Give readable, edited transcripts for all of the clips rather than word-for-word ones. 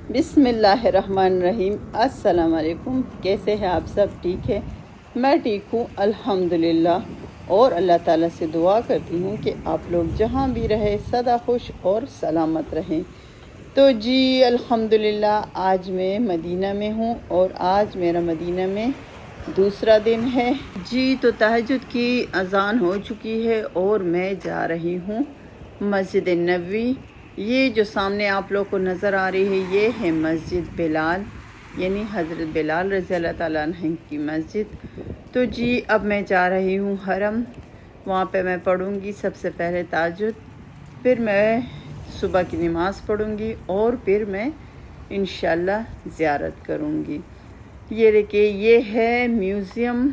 बिस्मिल्लाहिर्रहमानिर्रहीम। अस्सलाम वालेकुम। कैसे हैं आप सब? ठीक है, मैं ठीक हूँ अल्हम्दुलिल्लाह। और अल्लाह ताला से दुआ करती हूँ कि आप लोग जहाँ भी रहे सदा खुश और सलामत रहें। तो जी अल्हम्दुलिल्लाह, आज मैं मदीना में हूँ और आज मेरा मदीना में दूसरा दिन है जी। तो तहज्जुद की अज़ान हो चुकी है और मैं जा रही हूँ मस्जिद नबवी। ये जो सामने आप लोग को नज़र आ रही है, ये है मस्जिद बिलाल, यानी हज़रत बिलाल रज़ी अल्लाह ताला अन्हु की मस्जिद। तो जी अब मैं जा रही हूँ हरम। वहाँ पे मैं पढ़ूँगी सबसे पहले तहज्जुद, फिर मैं सुबह की नमाज़ पढ़ूँगी और फिर मैं इंशाअल्लाह ज़ियारत करूँगी। ये देखिए, ये है म्यूज़ियम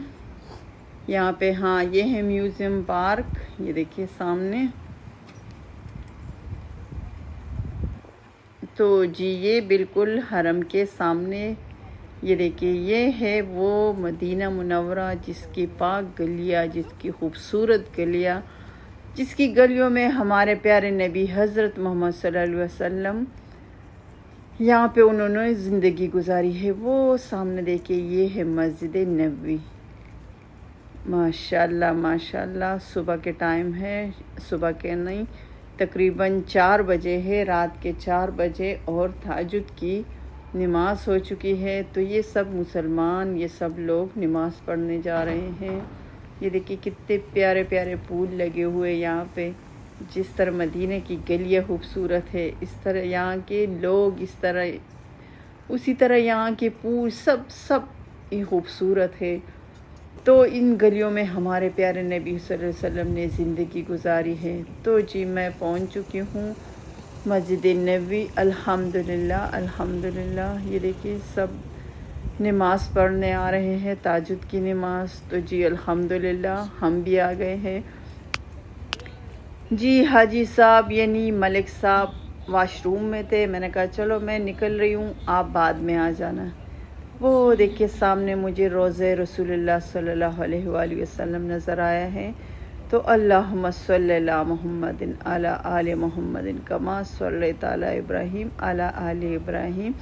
यहाँ पे। हाँ, ये है म्यूज़ियम पार्क। ये देखिए सामने। तो जी ये बिल्कुल हरम के सामने। ये देखिए, ये है वो मदीना मुनव्वरा, जिसकी पाक गलियाँ, जिसकी खूबसूरत गलियाँ, जिसकी गलियों में हमारे प्यारे नबी हज़रत मोहम्मद सल्लल्लाहु अलैहि वसल्लम यहाँ पे उन्होंने ज़िंदगी गुजारी है। वो सामने देखिए, ये है मस्जिद नबवी। माशाल्लाह माशाल्लाह। सुबह के टाइम है, सुबह के नहीं, तकरीबन 4 बजे है, रात के 4 बजे, और तहज्जुद की नमाज़ हो चुकी है। तो ये सब मुसलमान, ये सब लोग नमाज़ पढ़ने जा रहे हैं। ये देखिए कितने प्यारे प्यारे फूल लगे हुए यहाँ पे। जिस तरह मदीने की गलियाँ खूबसूरत है, इस तरह यहाँ के लोग, इस तरह उसी तरह यहाँ के फूल सब ही खूबसूरत है। तो इन गलियों में हमारे प्यारे नबी सल्लल्लाहु अलैहि वसल्लम ने ज़िंदगी गुजारी है। तो जी मैं पहुँच चुकी हूँ मस्जिद नबवी। अल्हम्दुलिल्लाह अल्हम्दुलिल्लाह। ये देखिए सब नमाज़ पढ़ने आ रहे हैं, तहज्जुद की नमाज़। तो जी अल्हम्दुलिल्लाह हम भी आ गए हैं। जी हाजी साहब यानी मलिक साहब वाशरूम में थे। मैंने कहा चलो मैं निकल रही हूँ, आप बाद में आ जाना। वो देखिए सामने मुझे रोज़े रसूलुल्लाह सल्लल्लाहु अलैहि वसल्लम नज़र आया है। तो अल्लाहुम्मा सल्ली अला मुहम्मदिन अला आले मुहम्मदिन कमा सल्लैता अला इब्राहीम अला आले इब्राहीम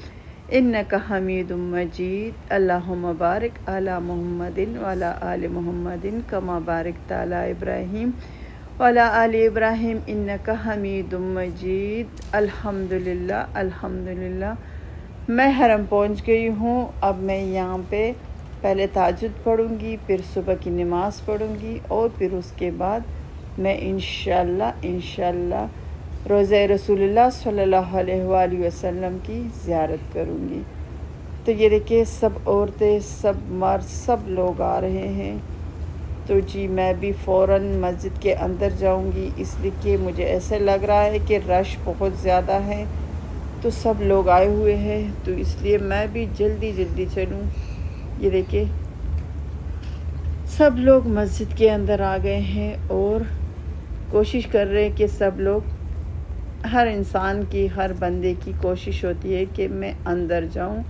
इन्नका हमीदुम मजीद। अल्लाहुम्मा बारिक अला मुहम्मदिन वअला आले मुहम्मदिन कमा बारिकता अला इब्राहीम वअला आले इब्राहीम इन्नका हमीदुम मजीद। अल्हम्दुलिल्लाह अल्हम्दुलिल्लाह। मैं हरम पहुंच गई हूँ। अब मैं यहाँ पे पहले तहज्जुद पढ़ूँगी, फिर सुबह की नमाज़ पढ़ूँगी और फिर उसके बाद मैं इंशाअल्लाह रोज़े रसूलुल्लाह सल्लल्लाहु अलैहि वसल्लम की ज़ियारत करूँगी। तो ये देखिए सब औरतें, सब मर्द, सब लोग आ रहे हैं। तो जी मैं भी फ़ौरन मस्जिद के अंदर जाऊँगी, इसलिए कि मुझे ऐसे लग रहा है कि रश बहुत ज़्यादा है। तो सब लोग आए हुए हैं, तो इसलिए मैं भी जल्दी चलूँ। ये देखिए सब लोग मस्जिद के अंदर आ गए हैं और कोशिश कर रहे हैं कि सब लोग, हर इंसान की, हर बंदे की कोशिश होती है कि मैं अंदर जाऊं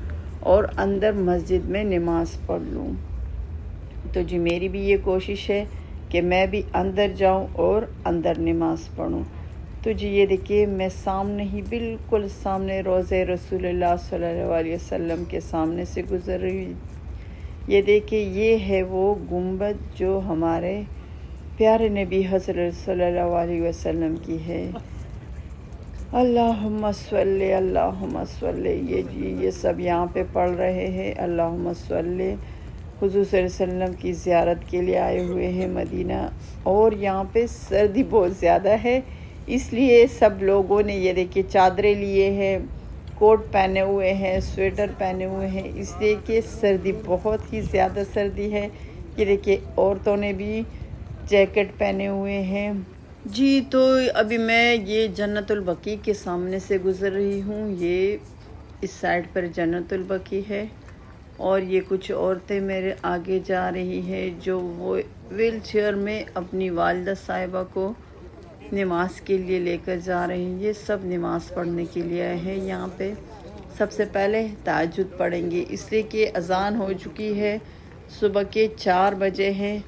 और अंदर मस्जिद में नमाज़ पढ़ लूं। तो जी मेरी भी ये कोशिश है कि मैं भी अंदर जाऊं और अंदर नमाज़ पढ़ूं। तो जी ये देखिए मैं सामने ही, बिल्कुल सामने रोज़े रसूलुल्लाह सल्लल्लाहु अलैहि वसल्लम के सामने से गुज़र रही हूँ। ये देखिए ये है वो गुंबद जो हमारे प्यारे नबी हज़रत सल्लल्लाहु अलैहि वसल्लम की है। अल्लाहुम्मा सल्ली अल्लाहुम्मा सल्ली। ये सब यहाँ पे पढ़ रहे हैं अल्लाहुम्मा सल्ली। हुज़ूर सल्लल्लाहु अलैहि वसल्लम की ज़ियारत के लिए आए हुए हैं मदीना। और यहाँ पे सर्दी बहुत ज़्यादा है, इसलिए सब लोगों ने ये देखिए चादरें लिए हैं, कोट पहने हुए हैं, स्वेटर पहने हुए हैं, इसलिए कि सर्दी बहुत ही ज़्यादा सर्दी है। ये देखिए औरतों ने भी जैकेट पहने हुए हैं जी। तो अभी मैं ये जन्नतुल बकी के सामने से गुज़र रही हूँ। ये इस साइड पर जन्नतुल बकी है और ये कुछ औरतें मेरे आगे जा रही है जो वो व्हील चेयर में अपनी वालिदा साहिबा को नमाज के लिए लेकर जा रहे हैं। ये सब नमाज़ पढ़ने के लिए आए हैं यहाँ पे। सबसे पहले तहज्जुद पढ़ेंगे, इसलिए कि अज़ान हो चुकी है, सुबह के 4 बजे हैं।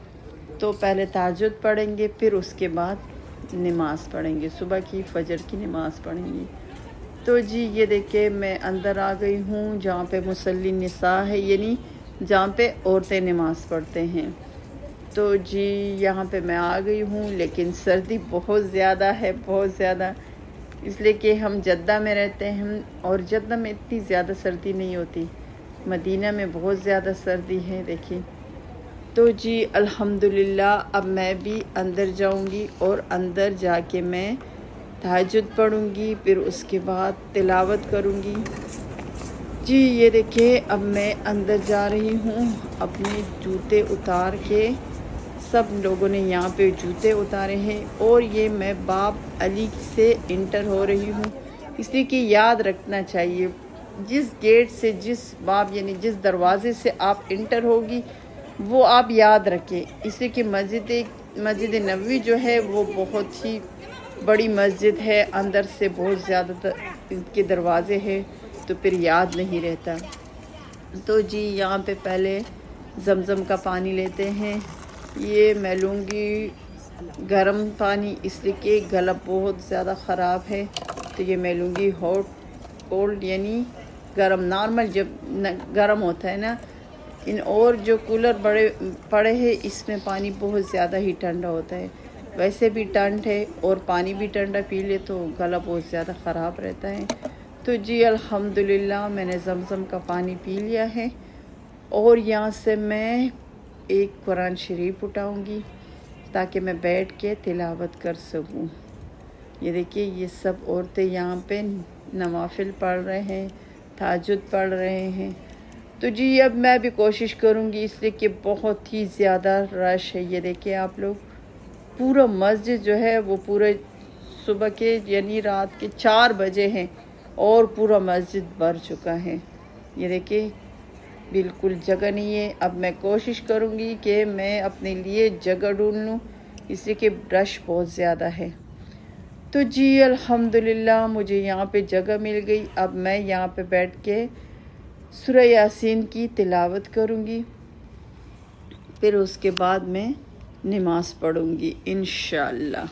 तो पहले तहज्जुद पढ़ेंगे, फिर उसके बाद नमाज़ पढ़ेंगे, सुबह की फ़जर की नमाज़ पढ़ेंगे। تو جی یہ دیکھیں میں اندر آ گئی ہوں جہاں پہ مصلی نساء ہے، یعنی جہاں پہ عورتیں نماز پڑھتے ہیں۔ تو جی یہاں پہ میں آ گئی ہوں، لیکن سردی بہت زیادہ ہے، بہت زیادہ، اس لیے کہ ہم جدہ میں رہتے ہیں اور جدہ میں اتنی زیادہ سردی نہیں ہوتی، مدینہ میں بہت زیادہ سردی ہے دیکھیں۔ تو جی الحمدللہ اب میں بھی اندر جاؤں گی اور اندر جا کے میں تہجد پڑھوں گی، پھر اس کے بعد تلاوت کروں گی۔ جی یہ دیکھیں اب میں اندر جا رہی ہوں، اپنے جوتے اتار کے، سب لوگوں نے یہاں پہ جوتے اتارے ہیں، اور یہ میں باب علی سے انٹر ہو رہی ہوں، اس لیے کہ یاد رکھنا چاہیے جس گیٹ سے، جس باب یعنی جس دروازے سے آپ انٹر ہوگی وہ آپ یاد رکھیں، اس لیے کہ مسجد نبوی جو ہے وہ بہت ہی بڑی مسجد ہے، اندر سے بہت زیادہ کے دروازے ہیں، تو پھر یاد نہیں رہتا۔ تو جی یہاں پہ پہلے زمزم کا پانی لیتے ہیں، یہ میں لوں گی گرم پانی، اس لیے کہ گلا بہت زیادہ خراب ہے، تو یہ میں لوں گی ہاٹ کولڈ یعنی گرم، نارمل جب گرم ہوتا ہے نا، اور جو کولر پڑے ہیں اس میں پانی بہت زیادہ ہی ٹھنڈا ہوتا ہے، ویسے بھی ٹھنڈ ہے اور پانی بھی ٹھنڈا پی لے تو گلا بہت زیادہ خراب رہتا ہے۔ تو جی الحمدللہ میں نے زمزم کا پانی پی لیا ہے، اور یہاں سے میں ایک قرآن شریف اٹھاؤں گی تاکہ میں بیٹھ کے تلاوت کر سکوں۔ یہ دیکھیے یہ سب عورتیں یہاں پہ نوافل پڑھ رہے ہیں، تہجد پڑھ رہے ہیں۔ تو جی اب میں بھی کوشش کروں گی، اس لیے کہ بہت ہی زیادہ رش ہے، یہ دیکھیں آپ لوگ، پورا مسجد جو ہے وہ پورے صبح کے یعنی رات کے 4 بجے ہیں اور پورا مسجد بھر چکا ہے، یہ دیکھیں بالکل جگہ نہیں ہے۔ اب میں کوشش کروں گی کہ میں اپنے لیے جگہ ڈھونڈ لوں، اس لیے کہ رش بہت زیادہ ہے۔ تو جی الحمدللہ مجھے یہاں پہ جگہ مل گئی، اب میں یہاں پہ بیٹھ کے سورہ یاسین کی تلاوت کروں گی، پھر اس کے بعد میں نماز پڑھوں گی انشاءاللہ۔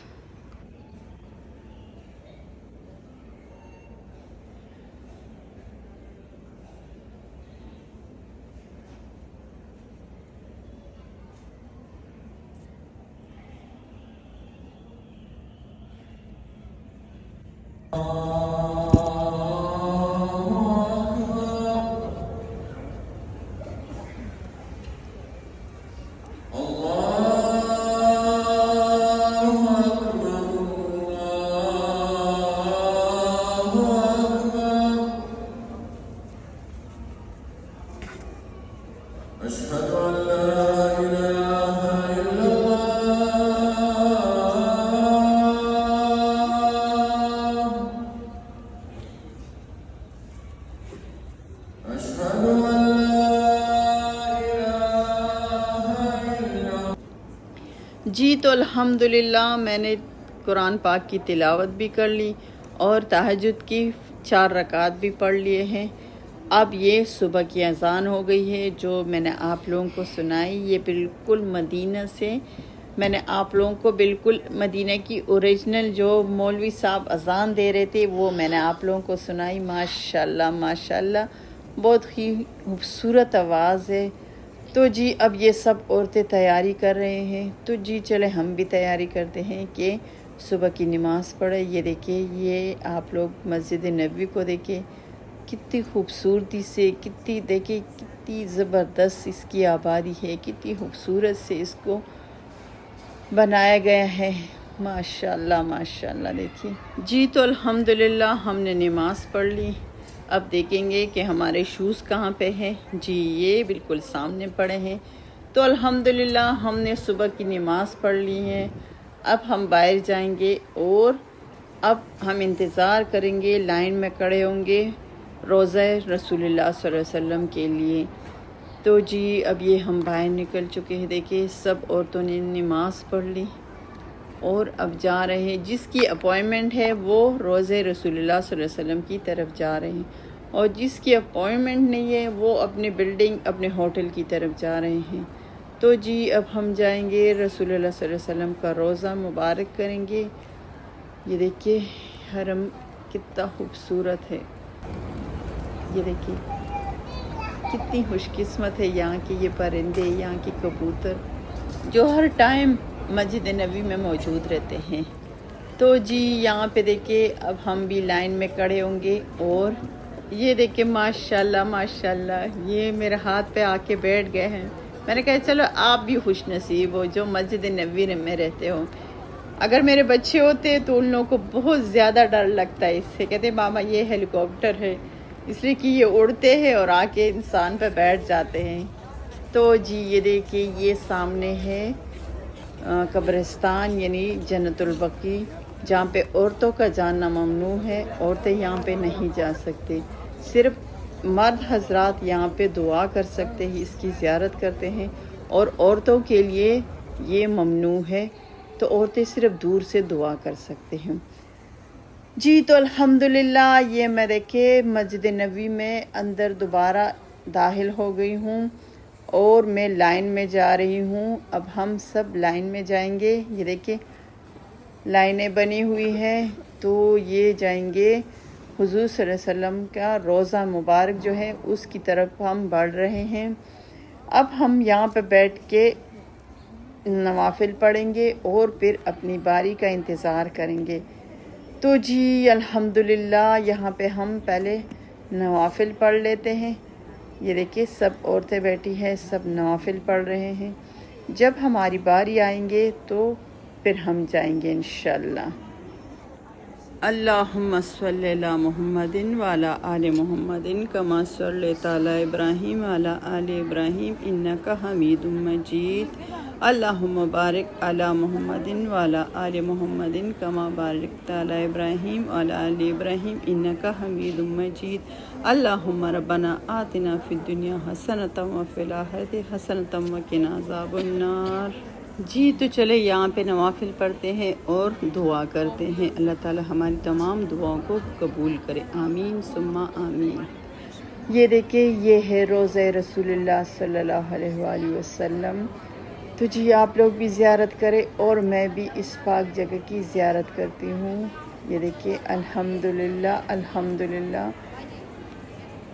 أشهد أن لا إله إلا الله أشهد أن لا إله إلا جی تو الحمدللہ میں نے قرآن پاک کی تلاوت بھی کر لی اور تہجد کی 4 رکعات بھی پڑھ لیے ہیں۔ اب یہ صبح کی اذان ہو گئی ہے جو میں نے آپ لوگوں کو سنائی، یہ بالکل مدینہ سے میں نے آپ لوگوں کو بالکل مدینہ کی اوریجنل جو مولوی صاحب اذان دے رہے تھے وہ میں نے آپ لوگوں کو سنائی۔ ماشاءاللہ ماشاءاللہ بہت ہی خوبصورت آواز ہے۔ تو جی اب یہ سب عورتیں تیاری کر رہے ہیں، تو جی چلے ہم بھی تیاری کرتے ہیں کہ صبح کی نماز پڑھے۔ یہ دیکھیں یہ آپ لوگ مسجد نبوی کو دیکھیں کتنی خوبصورتی سے، کتنی زبردست اس کی آبادی ہے، کتنی خوبصورت سے اس کو بنایا گیا ہے، ماشاءاللہ ماشاءاللہ دیکھیے۔ جی تو الحمدللہ ہم نے نماز پڑھ لی، اب دیکھیں گے کہ ہمارے شوز کہاں پہ ہیں۔ جی یہ بالکل سامنے پڑے ہیں۔ تو الحمدللہ ہم نے صبح کی نماز پڑھ لی ہے، اب ہم باہر جائیں گے اور اب ہم انتظار کریں گے، لائن میں کھڑے ہوں گے روضہ رسول اللہ صلی اللہ علیہ وسلم کے لیے۔ تو جی اب یہ ہم باہر نکل چکے ہیں، دیکھیں سب عورتوں نے نماز پڑھ لی اور اب جا رہے ہیں، جس کی اپوائنمنٹ ہے وہ روضہ رسول اللہ صلی اللہ علیہ وسلم کی طرف جا رہے ہیں، اور جس کی اپوائنمنٹ نہیں ہے وہ اپنے بلڈنگ اپنے ہوٹل کی طرف جا رہے ہیں۔ تو جی اب ہم جائیں گے رسول اللہ صلی اللہ علیہ وسلم کا روضہ مبارک کریں گے۔ یہ دیکھیے حرم कितना खूबसूरत है। ये देखिए कितनी खुशकिस्मत है यहाँ के ये परिंदे, यहाँ के कबूतर जो हर टाइम मस्जिद नबी में मौजूद रहते हैं। तो जी यहाँ पे देखिए अब हम भी लाइन में खड़े होंगे और ये देखिए माशाल्लाह माशाल्लाह ये मेरे हाथ पे आके बैठ गए हैं। मैंने कहा चलो आप भी खुश नसीब हो जो मस्जिद नबी में रहते हो। अगर मेरे बच्चे होते तो उन लोगों को बहुत ज़्यादा डर लगता है इससे, कहते मामा ये हेलीकॉप्टर है, इसलिए कि ये उड़ते हैं और आके इंसान पे बैठ जाते हैं। तो जी ये देखिए ये सामने है कब्रिस्तान यानी जन्नतुल बकी, जहाँ पे औरतों का जाना ममनू है। औरतें यहाँ पे नहीं जा सकती, सिर्फ मर्द हजरात यहाँ पे दुआ कर सकते हैं, इसकी ज़ियारत करते हैं। और औरतों के लिए ये ममनू है, तो औरतें सिर्फ दूर से दुआ कर सकते हैं। जी तो अल्हम्दुलिल्लाह ये मैं देखे मस्जिद नबी में अंदर दोबारा दाखिल हो गई हूँ और मैं लाइन में जा रही हूँ। अब हम सब लाइन में जाएंगे। ये देखिए लाइनें बनी हुई हैं, तो ये जाएंगे हुजूर सल्लल्लाहु अलैहि वसल्लम का रोज़ा मुबारक जो है उसकी तरफ हम बढ़ रहे हैं। अब हम यहाँ पे बैठ के नवाफिल पढ़ेंगे और फिर अपनी बारी का इंतज़ार करेंगे। तो जी अल्हम्दुलिल्लाह यहाँ पे हम पहले नवाफिल पढ़ लेते हैं। ये देखिए सब औरतें बैठी हैं, सब नवाफिल पढ़ रहे हैं। जब हमारी बारी आएंगे तो फिर हम जाएंगे इंशाअल्लाह। अल्लाहुम्मा सल्लि अला मुहम्मदिन वाला आले मुहम्मदिन कमा सल्लैता अला इब्राहीम वाला आले इब्राहीम इन्नका हमीदुम मजीद। अल्लाहुम्मा बारिक अला मुहम्मदिन वाला आले मुहम्मदिन कमा बारकता अला इब्राहीम वाला आले इब्राहीम इन्नका हमीदुम मजीद। अल्लाहुम्मा रब्बना आतिना फिद दुनिया हसनतम व फिल आखिरति हसनतम व किना अज़ाबन्नार। जी तो चले यहाँ पे नवाफिल पढ़ते हैं और दुआ करते हैं। अल्लाह ताला हमारी तमाम दुआओं को कबूल करे, आमीन सुम्मा आमीन। ये देखिए ये है रोज़ा रसूलुल्लाह सल्लल्लाहु अलैहि वसल्लम। तो जी आप लोग भी ज़ियारत करें और मैं भी इस पाक जगह की ज़ियारत करती हूँ। ये देखिए अल्हम्दुलिल्लाह अल्हम्दुलिल्लाह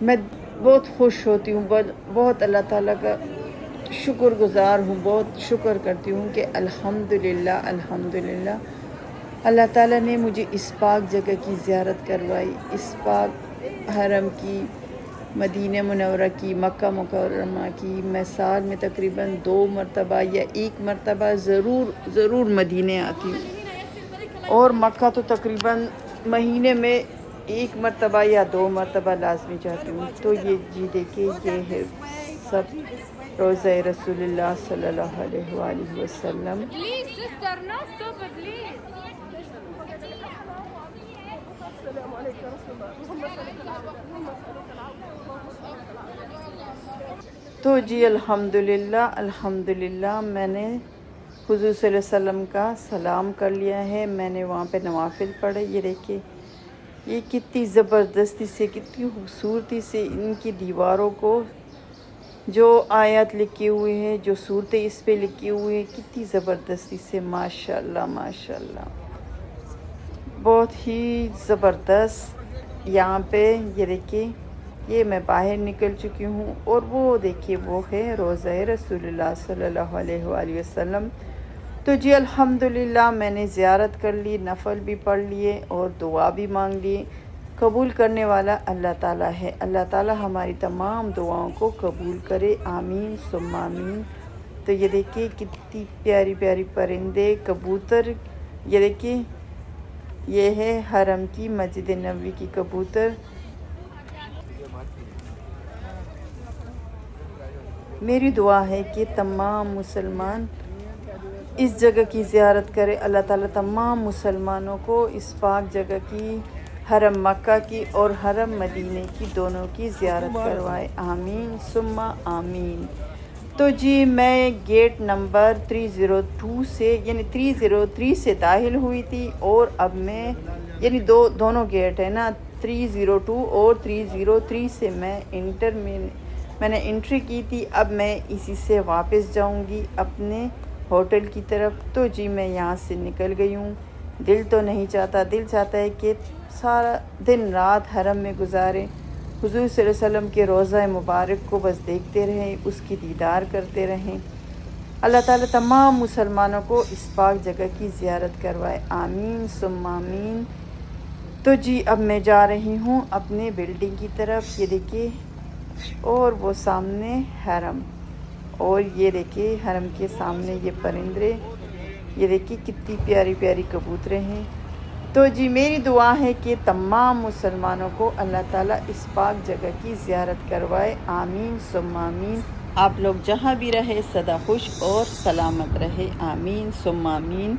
मैं बहुत खुश होती हूँ, बहुत अल्लाह ताला का शुक्रगुज़ार हूँ, बहुत शुक्र करती हूँ कि अल्हम्दुलिल्लाह अल्हम्दुलिल्लाह अल्लाह ताला ने मुझे इस पाक जगह की ज़ियारत करवाई, इस पाक हरम की, मदीना मुनव्वरा की, मक्का मुकर्रमा की। मैं साल में तकरीबन 2 मरतबा या 1 मरतबा ज़रूर मदीने आती हूँ और मक्का तो तकरीबन महीने में 1 मरतबा या 2 मरतबा लाजमी जाती हूँ। तो ये जी देखिए ये है सब रोज़ा रसूलुल्लाह सल्लल्लाहु अलैहि वसल्लम। तो जी अल्हम्दुलिल्लाह अल्हम्दुलिल्लाह मैंने हुज़ूर सल्लल्लाहु अलैहि वसल्लम का सलाम कर लिया है। मैंने वहाँ पे नवाफिल पढ़े। ये देखिए ये कितनी ज़बरदस्ती से, कितनी खूबसूरती से इनकी दीवारों को जो आयत लिखी हुई है, जो सूरतें इस पे लिखी हुई है, कितनी ज़बरदस्ती से माशाल्लाह माशाल्लाह बहुत ही ज़बरदस्त। यहाँ पे ये देखिए ये मैं बाहर निकल चुकी हूँ और वो देखिए वो है रोज़ा रसूलुल्लाह सल्लल्लाहु अलैहि वसल्लम। तो जी अल्हम्दुलिल्लाह मैंने ज़ियारत कर ली, नफल भी पढ़ लिए और दुआ भी मांग ली। कबूल करने वाला अल्लाह ताला है। अल्लाह ताला हमारी तमाम दुआओं को कबूल करे, आमीन सुम्मा आमीन। तो ये देखिए कितनी प्यारी प्यारी परिंदे, कबूतर। ये देखिए ये है हरम की मस्जिद नबवी की कबूतर। मेरी दुआ है कि तमाम मुसलमान इस जगह की ज़ियारत करें। अल्लाह ताला तमाम मुसलमानों को इस पाक जगह की, हरम मक्का की और हरम मदीने की, दोनों की ज़ियारत करवाए, आमीन सुम्मा आमीन। तो जी मैं गेट नंबर 302 से यानी 303 से दाखिल हुई थी और अब मैं यानी दोनों गेट है ना, 302 और 303 से मैंने एंट्री की थी। अब मैं इसी से वापस जाऊंगी अपने होटल की तरफ। तो जी मैं यहाँ से निकल गई हूँ। दिल तो नहीं चाहता, दिल चाहता है कि سارا دن رات حرم میں گزاریں، حضور صلی اللہ علیہ وسلم کے روضہ مبارک کو بس دیکھتے رہیں، اس کی دیدار کرتے رہیں۔ اللہ تعالیٰ تمام مسلمانوں کو اس پاک جگہ کی زیارت کروائے، آمین ثم آمین۔ تو جی اب میں جا رہی ہوں اپنے بلڈنگ کی طرف، یہ دیکھیے، اور وہ سامنے حرم، اور یہ دیکھیے حرم کے سامنے یہ پرندے، یہ دیکھیے کتنی پیاری پیاری کبوتریں ہیں۔ تو جی میری دعا ہے کہ تمام مسلمانوں کو اللہ تعالیٰ اس پاک جگہ کی زیارت کروائے، آمین ثم آمین۔ آپ لوگ جہاں بھی رہے سدا خوش اور سلامت رہے، آمین ثم آمین۔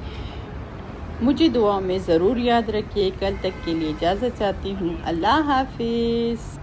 مجھے دعا میں ضرور یاد رکھیے۔ کل تک کے لیے اجازت چاہتی ہوں، اللہ حافظ۔